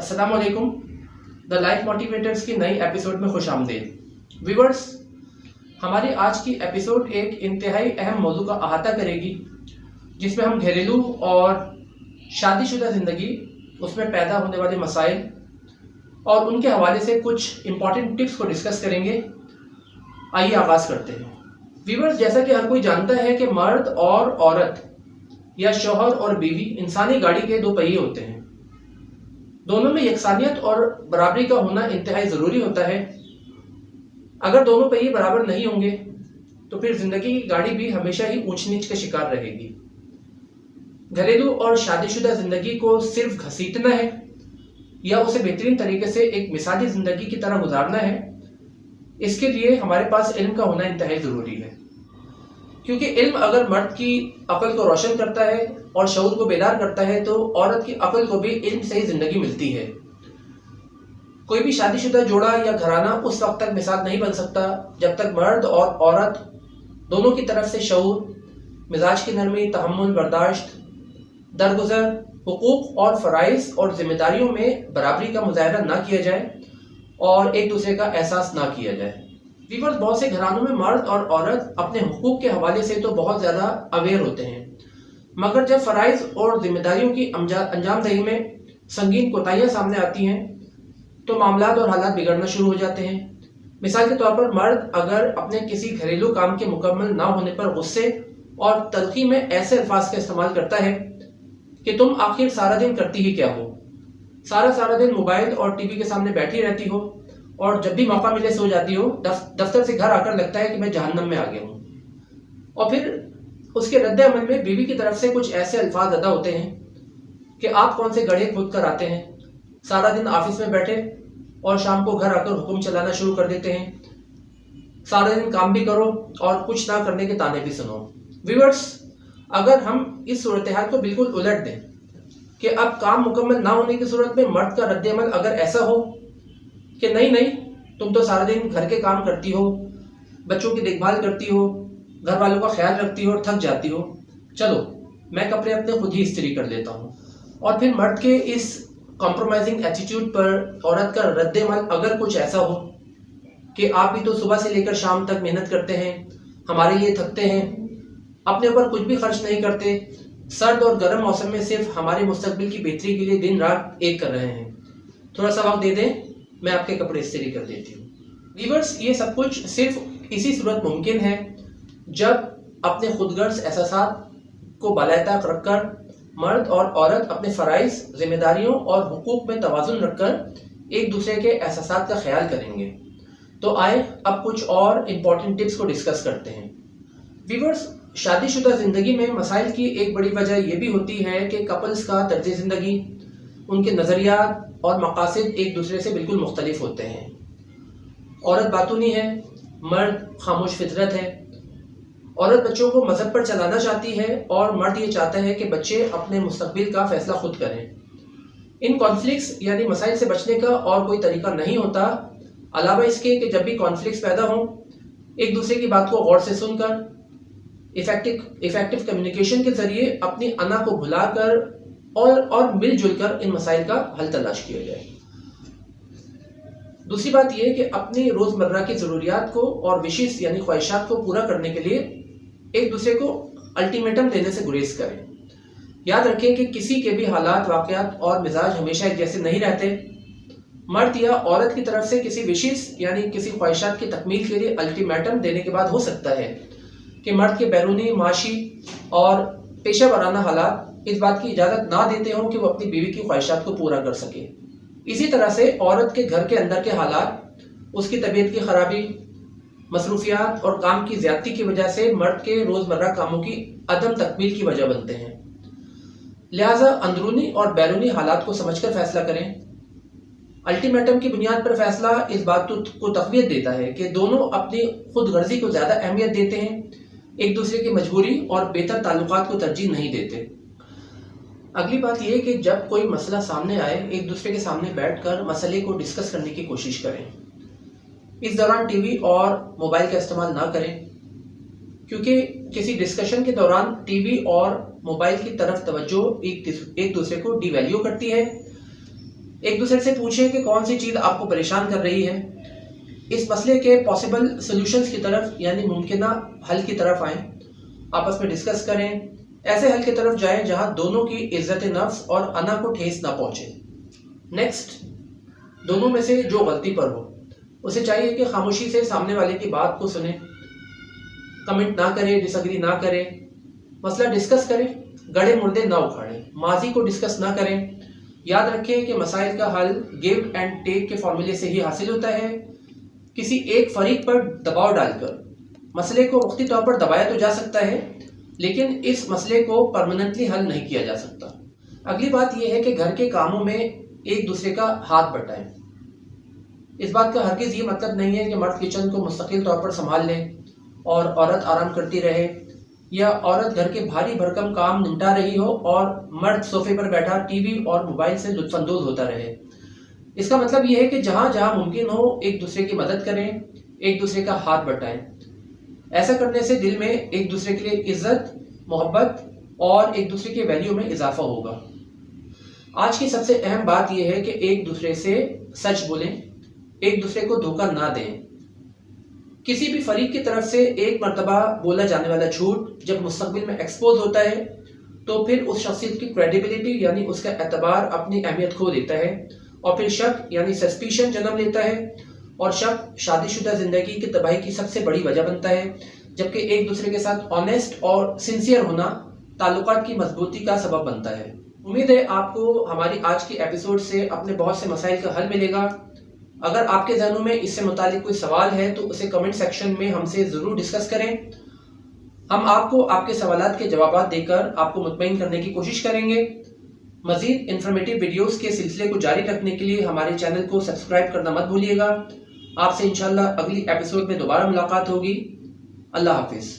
अस्सलाम वालेकुम। The life motivators की नई एपिसोड में खुश आमदीद। व्यूवर्स, हमारी आज की एपिसोड एक इंतहाई अहम मौजू का अहाता करेगी, जिसमें हम घरेलू और शादीशुदा ज़िंदगी उसमें पैदा होने वाले मसाइल और उनके हवाले से कुछ इम्पॉर्टेंट टिप्स को डिस्कस करेंगे। आइए आगाज़ करते हैं। व्यूवर्स, जैसा कि हर कोई जानता है कि मर्द और औरत या शौहर और बीवी इंसानी गाड़ी के दो पहिए होते हैं। दोनों में यकसानियत और बराबरी का होना इंतहाई ज़रूरी होता है। अगर दोनों पहिए बराबर नहीं होंगे तो फिर ज़िंदगी की गाड़ी भी हमेशा ही ऊंच नीच का शिकार रहेगी। घरेलू और शादीशुदा ज़िंदगी को सिर्फ घसीटना है या उसे बेहतरीन तरीके से एक मिसाली ज़िंदगी की तरह गुजारना है, इसके लिए हमारे पास इल्म का होना इंतहाई ज़रूरी है। क्योंकि इल्म अगर मर्द की अक्ल को रोशन करता है और शऊर को बेदार करता है, तो औरत की अक्ल को भी इल्म से ही ज़िंदगी मिलती है। कोई भी शादीशुदा जोड़ा या घराना उस वक्त तक मिसाल नहीं बन सकता जब तक मर्द और औरत दोनों की तरफ से शऊर, मिजाज की नरमी, तहम्मुल, बर्दाश्त, दरगुजर, हुकूक और फ़राइज़ और ज़िम्मेदारियों में बराबरी का मुज़ाहरा ना किया जाए और एक दूसरे का एहसास ना किया जाए। व्यूअर्स, बहुत से घरानों में मर्द और औरत अपने हुकूक के हवाले से तो बहुत ज़्यादा अवेयर होते हैं, मगर जब फ़राइज़ और ज़िम्मेदारियों की अंजामदही में संगीन कोताहियाँ सामने आती हैं तो मामलात और हालात बिगड़ना शुरू हो जाते हैं। मिसाल के तौर पर, मर्द अगर अपने किसी घरेलू काम के मुकम्मल ना होने पर गुस्से और तलखी में ऐसे अल्फाज का इस्तेमाल करता है कि तुम आखिर सारा दिन करती ही क्या हो, सारा दिन मोबाइल और टीवी के सामने बैठी रहती हो और जब भी मौका मिले सो जाती हो, दफ्तर से घर आकर लगता है कि मैं जहन्नम में आ गया हूँ। और फिर उसके रद्द अमल में बीवी की तरफ से कुछ ऐसे अल्फाज अदा होते हैं कि आप कौन से गड्ढे खोद कर आते हैं, सारा दिन ऑफिस में बैठे और शाम को घर आकर हुक्म चलाना शुरू कर देते हैं, सारा दिन काम भी करो और कुछ ना करने के ताने भी सुनो। व्यूअर्स, अगर हम इस सूरत हाल को बिल्कुल उलट दें कि अब काम मुकम्मल ना होने की सूरत में मर्द का रद्द अमल अगर ऐसा हो कि नहीं तुम तो सारा दिन घर के काम करती हो, बच्चों की देखभाल करती हो, घर वालों का ख्याल रखती हो और थक जाती हो, चलो मैं कपड़े अपने खुद ही इस्त्री कर लेता हूँ। और फिर मर्द के इस कॉम्प्रोमाइजिंग एटीट्यूड पर औरत का रद्द अमल अगर कुछ ऐसा हो कि आप भी तो सुबह से लेकर शाम तक मेहनत करते हैं, हमारे लिए थकते हैं, अपने ऊपर कुछ भी खर्च नहीं करते, सर्द और गर्म मौसम में सिर्फ हमारे मुस्तकबिल की बेहतरी के लिए दिन रात एक कर रहे हैं, थोड़ा सा वक्त दे दें, मैं आपके कपड़े इस्त्री कर देती हूँ। व्यूअर्स, ये सब कुछ सिर्फ इसी सूरत मुमकिन है जब अपने खुदगर्ज एहसासात को बालाएताक रखकर मर्द और औरत अपने फ़राइज़, जिम्मेदारियों और हुकूक में तवाज़ुन रखकर एक दूसरे के एहसासात का ख्याल करेंगे। तो आए अब कुछ और इम्पॉर्टेंट टिप्स को डिस्कस करते हैं। व्यूअर्स, शादीशुदा ज़िंदगी में मसाइल की एक बड़ी वजह यह भी होती है कि कपल्स का तर्ज ज़िंदगी, उनके नज़रियात और मकासद एक दूसरे से बिल्कुल मुख्तलिफ होते हैं। औरत बातूनी है, मर्द खामोश फितरत है। औरत बच्चों को मज़हब पर चलाना चाहती है और मर्द ये चाहता है कि बच्चे अपने मुस्तकबिल का फ़ैसला खुद करें। इन कॉन्फ्लिक्ट्स यानी मसाइल से बचने का और कोई तरीका नहीं होता अलावा इसके कि जब भी कॉन्फ्लिक्ट्स पैदा हों, एक दूसरे की बात को गौर से सुनकर इफ़ेक्टिव कम्युनिकेशन के ज़रिए अपनी अना को भुलाकर और मिलजुल कर इन मसाइल का हल तलाश किया जाए। दूसरी बात यह कि अपनी रोज़मर्रा की ज़रूरियात को और विशेष यानी ख्वाहिशात को पूरा करने के लिए एक दूसरे को अल्टीमेटम देने से गुरेज करें। याद रखें कि किसी के भी हालात, वाक़यात और मिजाज हमेशा एक जैसे नहीं रहते। मर्द या औरत की तरफ से किसी विशेष यानी किसी ख्वाहिशात की तकमील के लिए अल्टीमेटम देने के बाद हो सकता है कि मर्द के बैरूनी, माशी और पेशा वराना हालात इस बात की इजाज़त ना देते हों कि वो अपनी बीवी की ख्वाहिशात को पूरा कर सके। इसी तरह से औरत के घर के अंदर के हालात, उसकी तबीयत की खराबी, मसरूफियात और काम की ज़्यादती की वजह से मर्द के रोज़मर्रा कामों की अदम तकमील की वजह बनते हैं। लिहाजा अंदरूनी और बैरूनी हालात को समझकर फैसला करें। अल्टीमेटम की बुनियाद पर फैसला इस बात को तक़वियत देता है कि दोनों अपनी खुद गर्जी को ज़्यादा अहमियत देते हैं, एक दूसरे की मजबूरी और बेहतर ताल्लुकात को तरजीह नहीं देते। अगली बात यह कि जब कोई मसला सामने आए, एक दूसरे के सामने बैठकर मसले को डिस्कस करने की कोशिश करें। इस दौरान टीवी और मोबाइल का इस्तेमाल ना करें, क्योंकि किसी डिस्कशन के दौरान टीवी और मोबाइल की तरफ तवज्जो एक दूसरे को डिवैल्यू करती है। ایک دوسرے سے پوچھیں کہ کون سی چیز آپ کو پریشان کر رہی ہے. اس مسئلے کے پاسبل سولوشنز کی طرف یعنی ممکنہ حل کی طرف آئیں. آپس میں ڈسکس کریں. ایسے حل کی طرف جائیں جہاں دونوں کی عزت نفس اور انا کو ٹھیس نہ پہنچے. نیکسٹ، دونوں میں سے جو غلطی پر ہو اسے چاہیے کہ خاموشی سے سامنے والے کی بات کو سنیں. کمنٹ نہ کریں، ڈس ایگری نہ کریں، مسئلہ ڈسکس کریں، گڑھے مردے نہ اکھاڑیں، ماضی کو ڈسکس نہ کریں. یاد رکھیں کہ مسائل کا حل گیو اینڈ ٹیک کے فارمولے سے ہی حاصل ہوتا ہے. کسی ایک فریق پر دباؤ ڈال کر مسئلے کو وقتی طور پر دبایا تو جا سکتا ہے، لیکن اس مسئلے کو پرماننٹلی حل نہیں کیا جا سکتا. اگلی بات یہ ہے کہ گھر کے کاموں میں ایک دوسرے کا ہاتھ بٹائیں. اس بات کا ہرگز یہ مطلب نہیں ہے کہ مرد کچن کو مستقل طور پر سنبھال لے اور عورت آرام کرتی رہے، یا عورت گھر کے بھاری بھرکم کام نمٹا رہی ہو اور مرد صوفے پر بیٹھا ٹی وی اور موبائل سے لطف اندوز ہوتا رہے. اس کا مطلب یہ ہے کہ جہاں جہاں ممکن ہو ایک دوسرے کی مدد کریں، ایک دوسرے کا ہاتھ بٹائیں. ایسا کرنے سے دل میں ایک دوسرے کے لیے عزت، محبت اور ایک دوسرے کے ویلیو میں اضافہ ہوگا. آج کی سب سے اہم بات یہ ہے کہ ایک دوسرے سے سچ بولیں، ایک دوسرے کو دھوکہ نہ دیں. کسی بھی فریق کی طرف سے ایک مرتبہ بولا جانے والا جھوٹ جب مستقبل میں ایکسپوز ہوتا ہے تو پھر اس شخصیت کی کریڈیبلٹی یعنی اس کا اعتبار اپنی اہمیت کھو دیتا ہے، اور پھر شک یعنی سسپیشن جنم لیتا ہے، اور شک شادی شدہ زندگی کی تباہی کی سب سے بڑی وجہ بنتا ہے. جبکہ ایک دوسرے کے ساتھ آنیسٹ اور سنسیئر ہونا تعلقات کی مضبوطی کا سبب بنتا ہے. امید ہے آپ کو ہماری آج کی ایپیسوڈ سے اپنے بہت سے مسائل کا حل ملے گا. اگر آپ کے ذہنوں میں اس سے متعلق کوئی سوال ہے تو اسے کمنٹ سیکشن میں ہم سے ضرور ڈسکس کریں. ہم آپ کو آپ کے سوالات کے جوابات دے کر آپ کو مطمئن کرنے کی کوشش کریں گے. مزید انفارمیٹیو ویڈیوز کے سلسلے کو جاری رکھنے کے لیے ہمارے چینل کو سبسکرائب کرنا مت بھولیے گا. آپ سے انشاءاللہ اگلی ایپیسوڈ میں دوبارہ ملاقات ہوگی. اللہ حافظ.